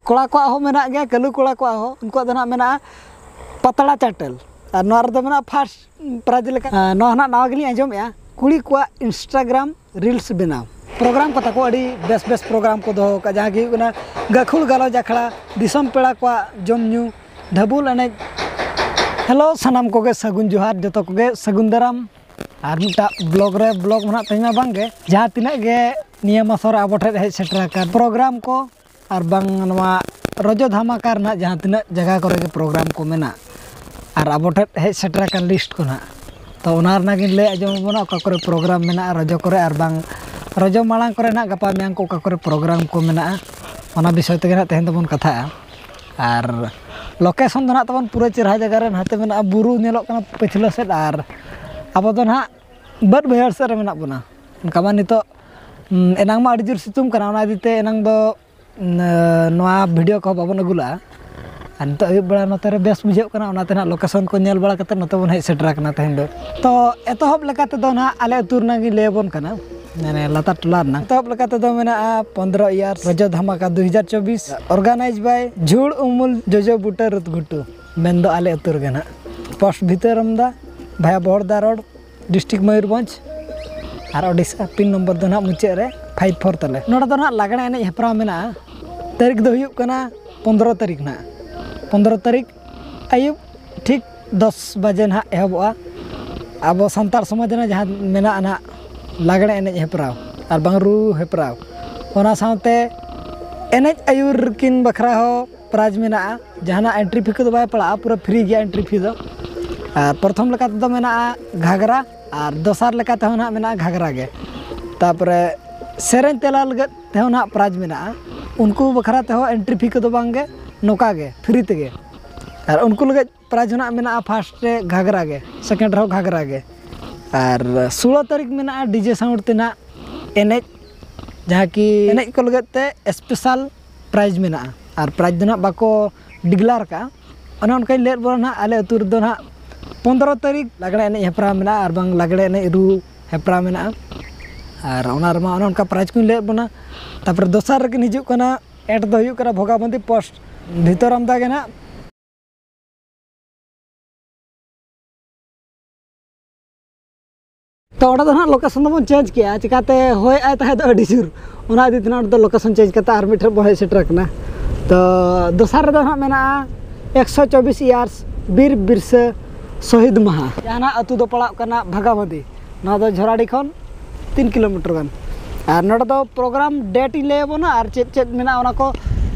कोड़ा को हो मेना गया कलू कोड़ा को हो उनको दो ना मेना पतला चाटल और नोर दो मेना फर्स्ट प्राइज लेका नो ना नाव गली आजम या कुड़ी को इंस्टाग्राम रील्स बनाओ प्रोग्राम को तको अड़ी बेस बेस प्रोग्राम को दो का जहाँ की उना गखुल गालो जाखड़ा दिसम पेड़ा को जम न्यू ढबुल अने हेलो सनाम को गे सगुन जोहार जतो को गे सगुन दाराम और मिटा ब्लॉग रे ब्लॉग मना तेमा बांगे जहाँ तिना गे निया मासर आबो ठे हेज सेटरा का प्रोग्राम को और बांग नवा रजो धमाका रना जहाँ तिना जगह करे के प्रोग्राम को मेना और आबो ठे हेज सेटरा का लिस्ट को ना तो उनार ना गिन ले आजम बना का करे प्रोग्राम मेना रजो करे और बांग रजो मालांग करे ना गपा म्यांग को का करे प्रोग्राम को मेना ओना विषय ते ना तेहन तबन कथा और लोकेशन दो ना तबन पूरा चेहरा जगह रे हाते मेना बुरु नेलो कना पिछला सेट और अब तो ना बद बहर से मेना बना उनका मा नितो एनांग मा जोर सितुम कना ओना दिते एनांग दो नवा वीडियो को बाबन अगुला अंत अयुब बड़ा नते रे बेस बुझे कना ओनाते ना लोकेशन को नेल बड़ा कते नते बन हे सेटरा कना तेहन दो तो एतहब लेकाते दो ना आले अतुर ना गी लेबन कना माने लाता टोला ना एतहब लेकाते दो मेना 15 ईयर रजो धमाका 2024 ऑर्गेनाइज बाय झुड़ उमुल जोजो बुटा रुत गुटू मेन दो आले अतुर गना पोस्ट भीतरमदा भाया बोहरदा रोड डिस्ट्रिक्ट मयूरभंज और ओडिशा पिन नंबर दो ना मुचे रे 54 तले नोडा दो ना लागणे एने हेपरा मेना तारीख दो हुयुक कना 15 तारीख ना 15 तारीख आयुब ठीक 10 बजे ना एहबोआ अब संतार समाज ना जहाँ मेना ना लागणे एने हेपराव और बांगरू हेपराव ओना साथे एने आयुर किन बखरा हो प्राइज मेना जहाँ एंट्री फी को बाय पड़ा पूरा फ्री गया एंट्री फी दो और प्रथम लेका तो मेना घाघरा और दोसार लेका तो ना मेना घाघरा गे तापरे सेरेन तेला लगत ते ना प्राइज मेना उनको बखरा ते एंट्री फी को बांगे नोका गे फ्री तेगे और उनको लगे प्राइज ना मेना फर्स्ट रे घाघरा गे सेकंड रो घाघरा गे और 16 तारीख मेना डीजे साउंड तेना एने जहाँ की एने को लगे ते स्पेशल प्राइज मेना और प्राइज दो ना बाको डिगलार का ओना उनका लेट बोला ना आले अतुर दो ना 15 तारीख लागड़े एने हेपरा मेना और बांग लागड़े एने रू हेपरा मेना और ओना रमा ओना उनका प्राइज को लेट बना तापर दोसर रे हिजू कना एड दो हुयु करा भोगाबंदी पोस्ट भीतर आमदा गे ना तो ओडा दो ना लोकेशन दो चेंज किया चिकाते होय आय ताहे दो अडी जुर ओना आदि तना दो लोकेशन चेंज करता और मिठर बहे सेटर कना तो दोसर रे दो ना मेना 124 इयर्स बीर बिरसा शहीद महा जहाँ अतु दो पड़ा कना भगाबंदी ना दो झोराडी खन 3 किलोमीटर गान और नोडा दो प्रोग्राम डेट ले बोना और चेक चेक मेना ओना को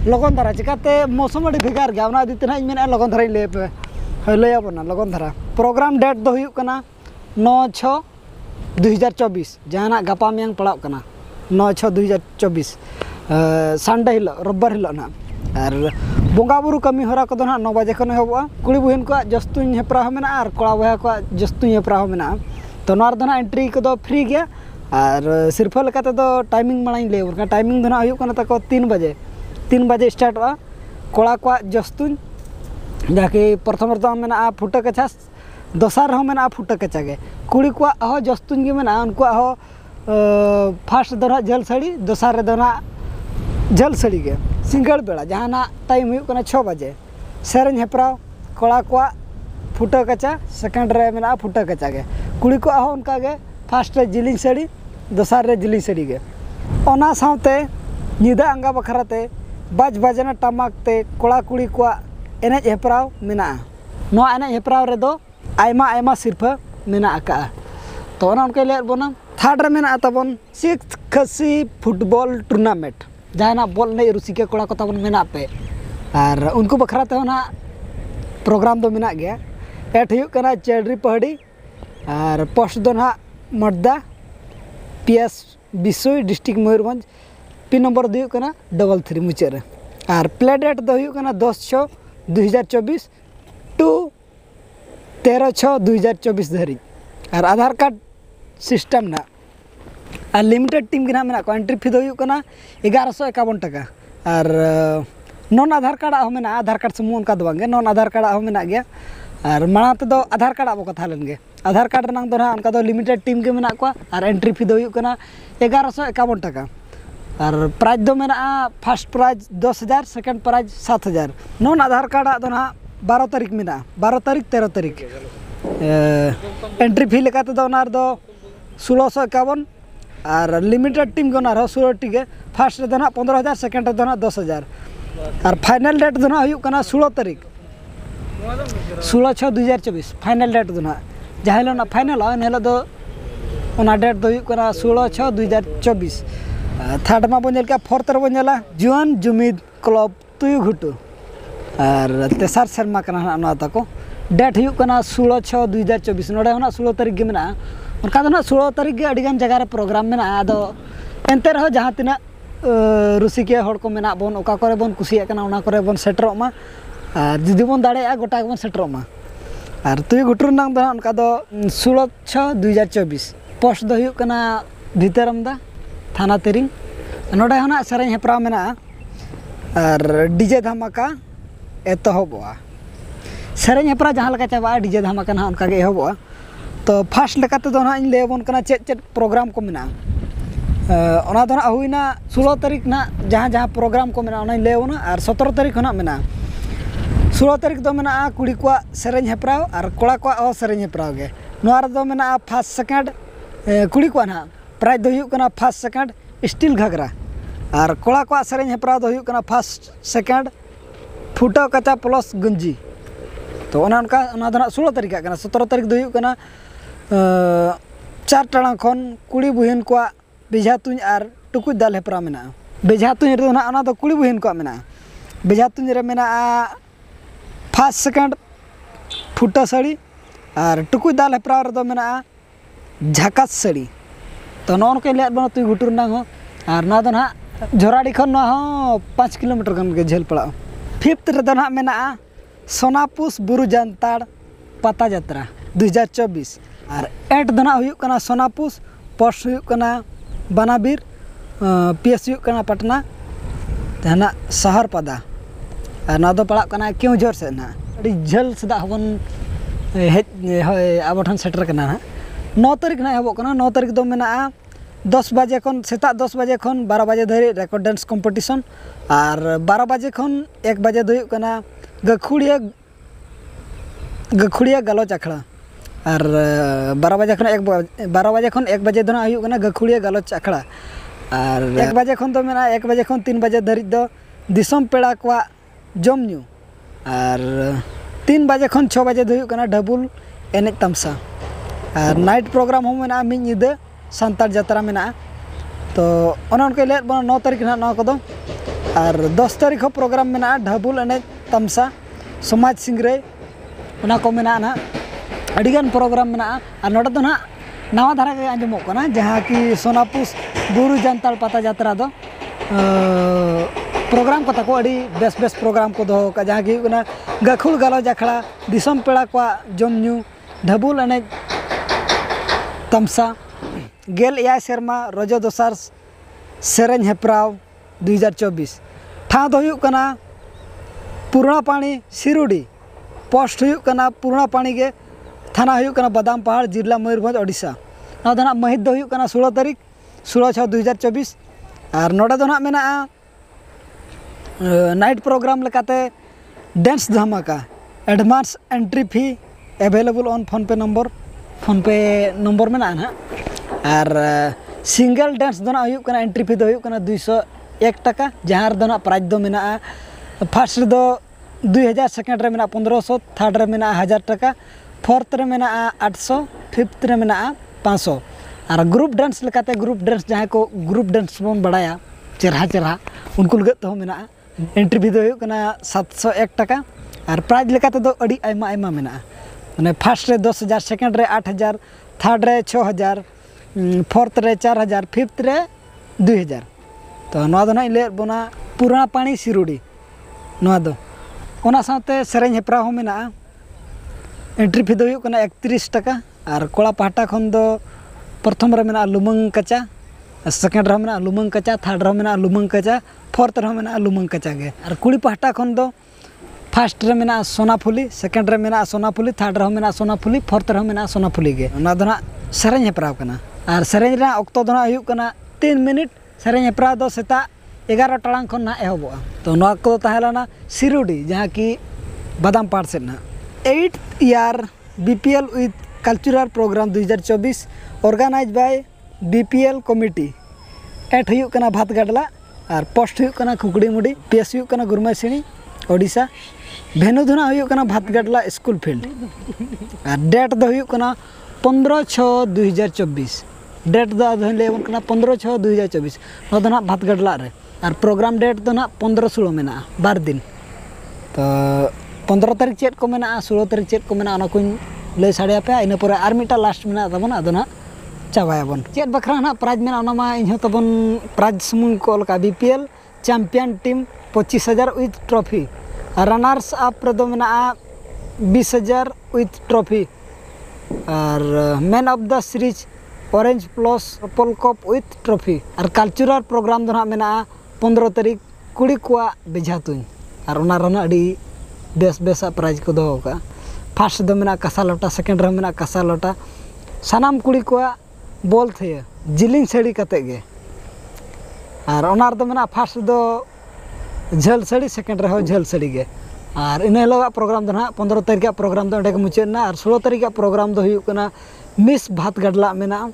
लगन धारा चिकाते मौसम अड़ी भेगार गया ओना आदि तना मेना लगन धारा ले पे हले बोना लगन धारा प्रोग्राम डेट दो हुयु कना 9/6/2024 जहाँ गपा म्यांग पड़ा कना 9/6/2024 संडे हिलो रविवार हिलो ना और बोंगा बुरु कमी हरा को ना 9 बजे खन एहबोआ कुड़ी बहन को जस्तुन हेपरा मेना और कोड़ा बहा को जस्तुन हेपरा मेना तो नोर दो ना एंट्री को फ्री गया और सिर्फ लेकाते दो टाइमिंग मांग ले उनका टाइमिंग दो ना हुयु कना तको 3 बजे स्टार्ट हुआ कोड़ा को जस्तुन जाके प्रथम तो मेना फुटा कछा दोसार हो मेना फुटा कछा गे कुड़ी को हो जस्तुन गे मेना उनको हो फर्स्ट दो ना जल साड़ी दोसार रे दो ना जल साड़ी गे सिंगल बेड़ा जहाँ ना टाइम हुयु कना 6 बजे सेरेन हेपराव कोड़ा को फुटा कचा सेकंड रे मेना फुटा कचा गे कुड़ी को हो उनका गे फर्स्ट रे जिलिंग साड़ी दोसार रे जिलिंग साड़ी गे ओना साथे निदा अंगा बखराते बाज बाजना टमाक ते कोड़ा कुड़ी को एने हेपराव मेना नो एने हेपराव रे दो आयमा आयमा सिरफा मेना आका तो ओना उनके ले बोना थर्ड रे मेना तबन 6 खसी फुटबॉल टूर्नामेंट जहाँ बॉल नहीं रुसिका कोड़ा को तबन मेना पे और उनको बखरा ते ना प्रोग्राम दो मेना गया एट हुयु कना चेडरी पहाड़ी और पोस्ट दो ना मर्दा PS Bisoi district Mayurbhanj pin number दो हुयु कना 33 मुचे रे और प्ले डेट दो हुयु कना 10/6/2024 टू 13/6/2024 धरी और आधार कार्ड सिस्टम ना और लिमिटेड टीम के ना मेना को एंट्री फी दो हुयु कना 1151 टका और नॉन आधार कार्ड हो मेना आधार कार्ड समूह उनका दो बांगे नॉन आधार कार्ड हो मेना गया और माना तो आधार कार्ड अब कथा लेंगे आधार कार्ड रंग दो ना उनका दो लिमिटेड टीम के मेना को और एंट्री फी दो हुयु कना 1151 टका और प्राइज दो मेना first prize 10,000 second prize 7,000 non Aadhaar card दो ना 12 तारीख मेना 12 तारीख 13 तारीख एंट्री फी लेकाते दो ना दो 1651 और लिमिटेड टीम को ना 16 टी के फर्स्ट दो ना 15,000 सेकंड दो ना 10,000 और फाइनल डेट दो ना हुई करना 16 तारीख 16/6/2024 फाइनल डेट दो ना जहाँ हिलो ना फाइनल है दो उना डेट दो हुई करना 16/6/2024 थर्ड में बन का फोर्थ रे बन जुआन जुमिद क्लब तुयु घुटू और तेसार शर्मा करना ताको डेट हुई करना 16/6/2024 नोड़े होना 16 तारीख के मेना उनका दो ना 16 तारीख के अड़ीगान जगह रे प्रोग्राम मेना आदो एनते रहो जहाँ तीना रुसिकिया हड़ को मेना बन ओका करे बन कुसिया कना ओना करे बन सेटरों मा और जुदी बन दाड़े गोटा बन सेटरों मा और तुयु घुटू नाम दो उनका दो 16/6/2024 पोस्ट दो हुई करना भीतरमदा थाना तेरिंग नोड़े होना सेरें हेप्रा मेना और डीजे धमाका एतहबा सेरें हेप्रा जहाँ लगा चाबा डीजे धमाका ना उनका एहबा तो फर्स्ट लेकाते दो ना इन लेबन कना चेक प्रोग्राम को मेना ओना दो ना हुईना 16 तारीख ना जहाँ प्रोग्राम को मेना ओना लेवना और 17 तारीख होना मेना 16 तारीख दो मेना कुड़ी को सेरें हेप्रा और कोड़ा को सेरें हेप्रा गे नोर दो मेना फर्स्ट सेकंड कुड़ी को ना प्राइज दो हुई करना फर्स्ट सेकंड स्टील घाघरा और कोड़ा को सेरें हेप्रा दो हुई करना फर्स्ट सेकंड फुटा कचा प्लस गंजी तो उनका 16 तारीख का 17 तारीख दो हुई करना 4 टाड़ा खन कुड़ी बहन को बेझा तुኝ और टुकुज दाल हेप्रा मेना बेझा तुኝ रे ना दो कुड़ी बहन को मेना बेझा तुኝ रे मेना फर्स्ट सेकंड फुटा साड़ी और टुकुज दाल हेप्रा रे दो मेना झाकास साड़ी तो नौन के लिए बना तुई घुटुर ना हो और ना दो ना झोराड़ी खन ना हो 5 किलोमीटर गन के झेल पड़ा फिफ्थ रे दो ना मेना सोनापुस बुरु जानताड़ पता यात्रा 2024 और 8 दो ना हुई करना सोनापुस पोस्ट हुई करना बनाबीर पीएस हुई करना पटना ना शहर पदा और ना दो पड़ा करना क्यों जोर से ना अड़ी झेल सदा हवन अब ठन सेटर करना ना 9 तारीख ना हबो करना 9 तारीख दो मेना 10 बजे खन सेता 10 बजे खन 12 बजे धरी रेकॉर्ड डांस कंपटीशन और 12 बजे खन 1 बजे दो करना गखुड़िया गालोच अखड़ा और 12 बजे खन 1 बजे दो हुई करना गखुड़िया गालोच अखड़ा और 1 बजे खन दो मेना 1 बजे खन 3 बजे धरी दो दिसम पेड़ा को जम न्यू और 3 बजे खन 6 बजे दो हुई करना डबुल एनेज तमसा और नाइट प्रोग्राम हो मेना मिद निदा सांतार जात्रा मेना तो उनके लिए 9 तारीख ना ना को और 10 तारीख प्रोग्राम मेना ढबुल एनेज तमसा समाज सिंगरे उना को मेना ना अड़ीगान प्रोग्राम मेना और नोडे दो ना नवा धारा के आंजमो कना जहाँ कि सोनापुस बुरु जानताड़ पता यात्रा दो प्रोग्राम को ताको अड़ी बेस बेस प्रोग्राम को दो का जहाँ कि गखुड़ गालोज अखड़ा दिसम पेड़ा को जम न्यू ढबुल एनेज तमसा गेल एया सेरमा रजो दोसार सेरें हेप्राव 2024 ठा दो हुई करना पुराना पानी सिरुडी पोस्ट हुई करना पुराना पानी के थाना हुई करना बादाम पहाड़ जिला मयूरभंज ओडिशा ना महित दो हुई करना 16 तारीख 16/6/2024 और नोडे दो ना मेना नाइट प्रोग्राम लेकाते डांस धमाका advance entry fee available on PhonePe number में ना और सिंगल डांस दो ना हुई करना एंट्री फी दो हुई करना 201 टका जहाँ दो ना प्राइज दो मेना फर्स्ट दो 2000 सेकंड रे मेना 1500 थर्ड रे मेना 1000 टका फोर्थ रे मेना 800 फिफ्थ रे मेना 500 और ग्रुप डांस लेकाते ग्रुप डांस जहाँ को ग्रुप डांस बन बढ़ाया चेहरा उनको लगत तो मेना एंट्री फी दो हुई करना 701 टका और प्राइज लेकाते दो अड़ी आयमा आयमा मेना मैंने फर्स्ट रे 10,000 सेकंड रे 8,000 थर्ड रे 6,000 फोर्थ रे 4,000 फिफ्थ रे 2,000 तो नवा दो ना ले बना पुराना पानी सिरुडी नवा दो ओना साथे सेरें हेप्रा हो मेना एंट्री फी दो हुई करना 31 टका और कोड़ा पाहटा खन दो प्रथम रे मेना लुमंग कचा सेकंड रे मेना लुमंग कचा थर्ड रे मेना लुमंग कचा फोर्थ रे मेना लुमंग कचा गे और कुड़ी पाहटा खन दो फर्स्ट रे मेना सोनाफुली सेकंड रे मेना सोनाफुली थर्ड रे मेना सोनाफुली फोर्थ रे मेना सोनाफुली गे ओना दो ना सेरें हेप्राव कना और सेरें रे ऑक्टो दो ना हुई करना 3 मिनट सेरें हेप्रा दो सेता 11 टाड़ांग खन ना एहबोआ तो नोआ को ताहेलाना सिरुडी जहाँ की बादाम पाड़ से ना 8th year BPL with cultural programme 2024 organise by BPL committee at हुयुक कना भात गाडला और पोस्ट हुयुक कना खुकड़ीमुड़ी PS हुयुक कना गुरमासिनी ओडिशा भेनु धुना हुयुक कना भात गाडला स्कूल फील्ड और डेट दो हुयुक कना 15/6/2024 डेट दो लेवन कना 15/6/2024 नो दो ना भात गाडला रे और प्रोग्राम डेट दो ना 15/16 मेना बार दिन तो 15 तारीख चेक को मेना 16 तारीख चेक को मेना लय साड़े पे इन पर और मिटा लास्ट मेना तबन अदो ना चाबायाबन चेक बखरा ना प्राइज मेना ओना मा इन तबन प्राइज सुमुंग को लका BPL champion team 25,000 with trophy runners up रे दो मेना 20,000 विथ ट्रॉफी और man of the series orange plus purple cup with trophy और कल्चरल प्रोग्राम दो ना मेना 15 तारीख कुड़ी को बेझा तुन और ओना रना अड़ी बेस बेसा प्राइज को दो का फर्स्ट दो मेना कसा लोटा सेकंड रे मेना कसा लोटा सानाम कुड़ी को बॉल थे जिलिंग साड़ी कते गे और ओनार दो मेना फर्स्ट दो झल साड़ी सेकंड रे हो झल साड़ी गे और इन हिलोगा प्रोग्राम दो ना 15 तारीख प्रोग्राम दो अंडे मुचाद ना और 16 तारीख प्रोग्राम दो हुयुक कना मिस भात गाडला मेना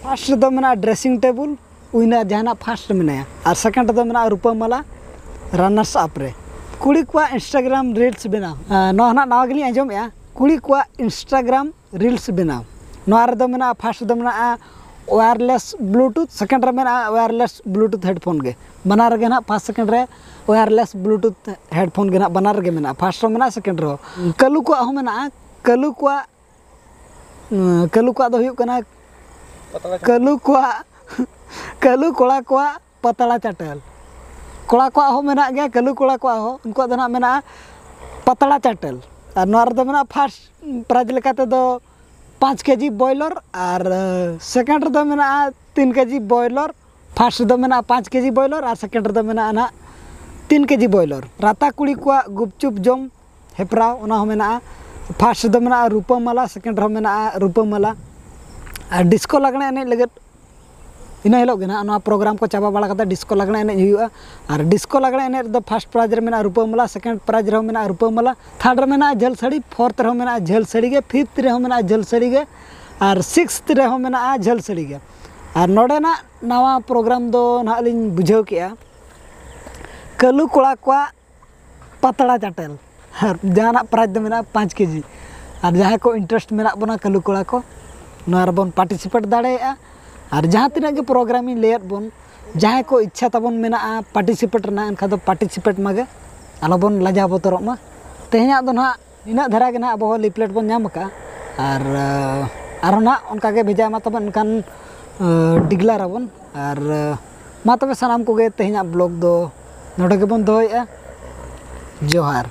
फर्स्ट दो मेना ड्रेसिंग टेबल उइना जहाना फर्स्ट मेना और सेकंड दो मेना रूपमाला रनर्स अप रे कुड़ी को इंस्टाग्राम रील्स बनाव ना नवा गली आजम कुड़ी को इंस्टाग्राम रील्स बनाव नवा दो मेना फर्स्ट दो मेना वायरलेस ब्लूटूथ सेकंड रे मेना वायरलेस ब्लूटूथ हेडफोन गे बना रे ना फर्स्ट सेकंड रे वायरलेस ब्लूटूथ हेडफोन गे ना बना रे मेना फर्स्ट रे मेना सेकंड रे कलू को हो मेना कलू को दो हुयुक कना कलू कोड़ा को पतला चाटल कोड़ा को हो मेना गया कलू कोड़ा को हो उनको दो ना मेना पतला चाटल और नोआ दो मेना फर्स्ट प्राइज लेकाते दो 5 केजी बॉयलर और सेकंड दो मेना 3 केजी बॉयलर फर्स्ट दो मेना 5 केजी बॉयलर और सेकंड दो मेना ना 3 केजी बॉयलर राता कुड़ी को गुपचुप जम हेप्रा ओना हो मेना फर्स्ट दो मेना रूपमाला सेकंड हो मेना रूपमाला और डिस्को लगने एने लगत इन हिलोग ना प्रोग्राम को चाबा बड़ा कता डिस्को लगने एने हुआ और डिस्को लगने एने दो फर्स्ट प्राइज रे मेना रूपमाला सेकंड प्राइज रे मेना रूपमाला थर्ड रे मेना झल साड़ी फोर्थ रे मेना झल साड़ी गे फिफ्थ रे मेना झल साड़ी गे और सिक्स्थ रे मेना झल साड़ी गे और नोडे ना नवा प्रोग्राम दो ना लिन बुझाव के कलू कोड़ा को पतला चाटल और जहाना प्राइज दो मेना 5 केजी और जहाँ को इंटरेस्ट मेना बना कलू कोड़ा को नोर बन पार्टिसिपेट दाड़ेया और जहाँ तीना के प्रोग्राम लेट बन जहाँ को इच्छा तबन मेना पार्टिसिपेट ना एनखा दो पार्टिसिपेट मागे आलोबन लाजा बतरक मा तेहना दो ना इना धारा के ना अब लिपलेट बन नाम का और ना उनका के भेजा मा तबन एनकान डिगलार आबन और मा तबे सनाम को गे तेहना ब्लॉग दो नोडे के बन दोया जोहार।